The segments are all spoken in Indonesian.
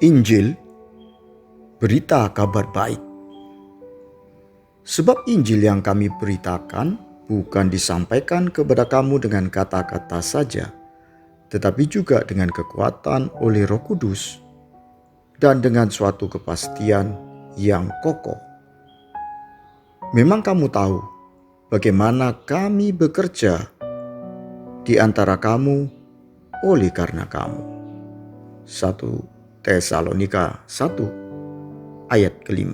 Injil, berita kabar baik. Sebab Injil yang kami beritakan bukan disampaikan kepada kamu dengan kata-kata saja, tetapi juga dengan kekuatan oleh Roh Kudus dan dengan suatu kepastian yang kokoh. Memang kamu tahu bagaimana kami bekerja di antara kamu oleh karena kamu. 1 Tesalonika 1 ayat ke-5.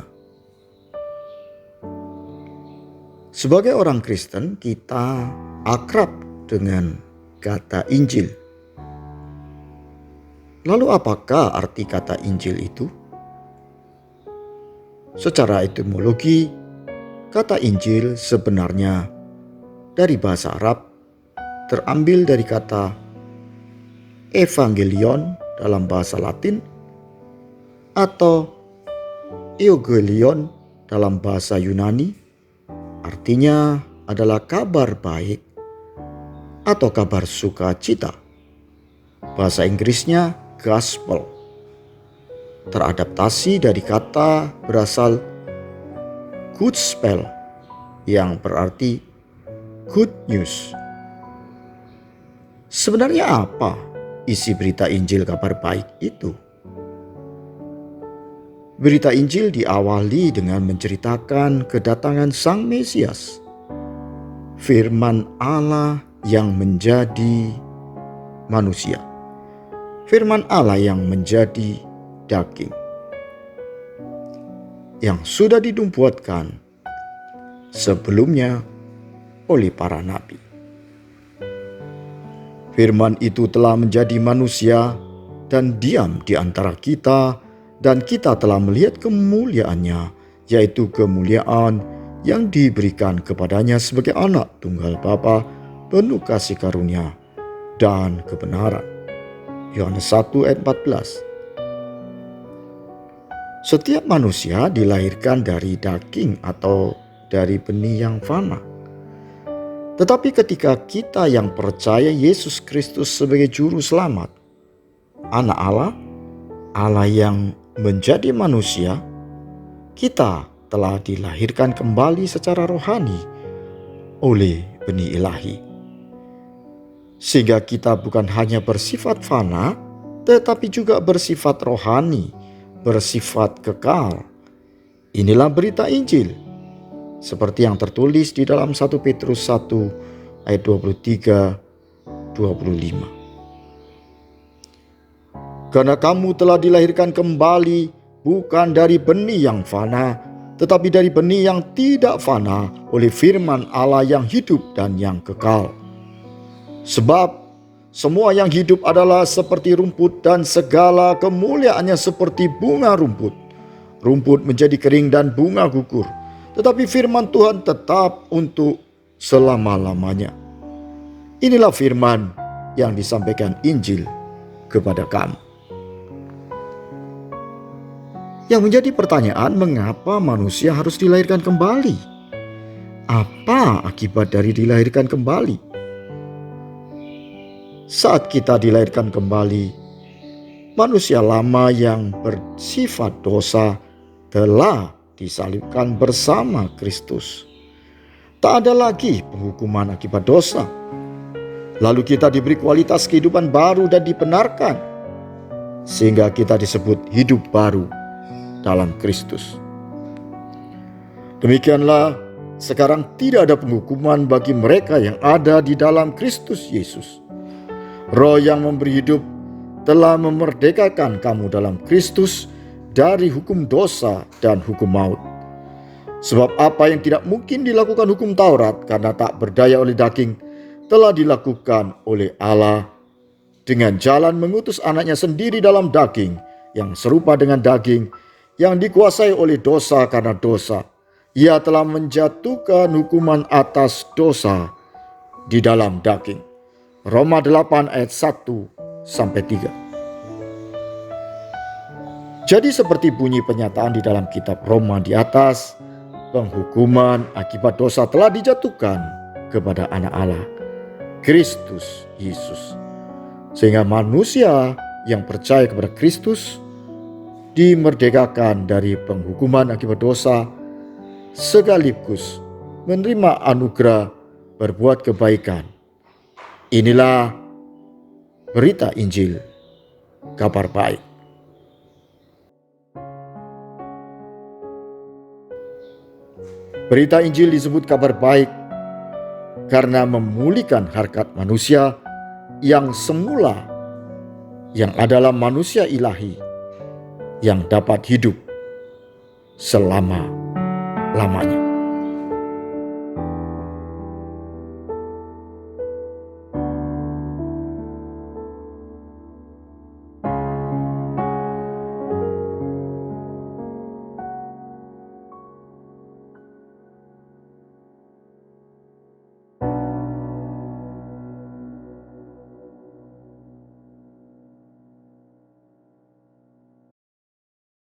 Sebagai orang Kristen, kita akrab dengan kata Injil. Lalu apakah arti kata Injil itu? Secara etimologi, kata Injil sebenarnya dari bahasa Arab terambil dari kata evangelion dalam bahasa Latin atau euangelion dalam bahasa Yunani, artinya adalah kabar baik atau kabar sukacita. Bahasa Inggrisnya gospel. Teradaptasi dari kata berasal good spell yang berarti good news. Sebenarnya apa isi berita Injil kabar baik itu? Berita Injil diawali dengan menceritakan kedatangan Sang Mesias, Firman Allah yang menjadi manusia, Firman Allah yang menjadi daging, yang sudah dinubuatkan sebelumnya oleh para nabi. Firman itu telah menjadi manusia dan diam di antara kita, dan kita telah melihat kemuliaannya, yaitu kemuliaan yang diberikan kepadanya sebagai anak tunggal Bapa, penuh kasih karunia dan kebenaran. Yohanes 1 ayat 14. Setiap manusia dilahirkan dari daging atau dari benih yang fana. Tetapi ketika kita yang percaya Yesus Kristus sebagai juru selamat, anak Allah, Allah yang menjadi manusia, kita telah dilahirkan kembali secara rohani oleh benih ilahi. Sehingga kita bukan hanya bersifat fana, tetapi juga bersifat rohani, bersifat kekal. Inilah berita Injil, seperti yang tertulis di dalam 1 Petrus 1 ayat 23-25. Karena kamu telah dilahirkan kembali bukan dari benih yang fana, tetapi dari benih yang tidak fana oleh firman Allah yang hidup dan yang kekal. Sebab semua yang hidup adalah seperti rumput dan segala kemuliaannya seperti bunga rumput. Rumput menjadi kering dan bunga gugur, tetapi firman Tuhan tetap untuk selama-lamanya. Inilah firman yang disampaikan Injil kepada kamu. Yang menjadi pertanyaan, mengapa manusia harus dilahirkan kembali? Apa akibat dari dilahirkan kembali? Saat kita dilahirkan kembali, manusia lama yang bersifat dosa telah disalibkan bersama Kristus. Tak ada lagi penghukuman akibat dosa. Lalu kita diberi kualitas kehidupan baru dan dibenarkan, sehingga kita disebut hidup baru dalam Kristus. Demikianlah sekarang tidak ada penghukuman bagi mereka yang ada di dalam Kristus Yesus. Roh yang memberi hidup telah memerdekakan kamu dalam Kristus dari hukum dosa dan hukum maut. Sebab apa yang tidak mungkin dilakukan hukum Taurat karena tak berdaya oleh daging, telah dilakukan oleh Allah dengan jalan mengutus anaknya sendiri dalam daging, yang serupa dengan daging, yang dikuasai oleh dosa karena dosa. Ia telah menjatuhkan hukuman atas dosa di dalam daging. Roma 8 ayat 1-3. Jadi seperti bunyi penyataan di dalam kitab Roma di atas, penghukuman akibat dosa telah dijatuhkan kepada anak Allah, Kristus Yesus. Sehingga manusia yang percaya kepada Kristus dimerdekakan dari penghukuman akibat dosa, sekaligus menerima anugerah berbuat kebaikan. Inilah berita Injil, kabar baik. Berita Injil disebut kabar baik karena memulihkan harkat manusia yang semula, yang adalah manusia ilahi, yang dapat hidup selama-lamanya.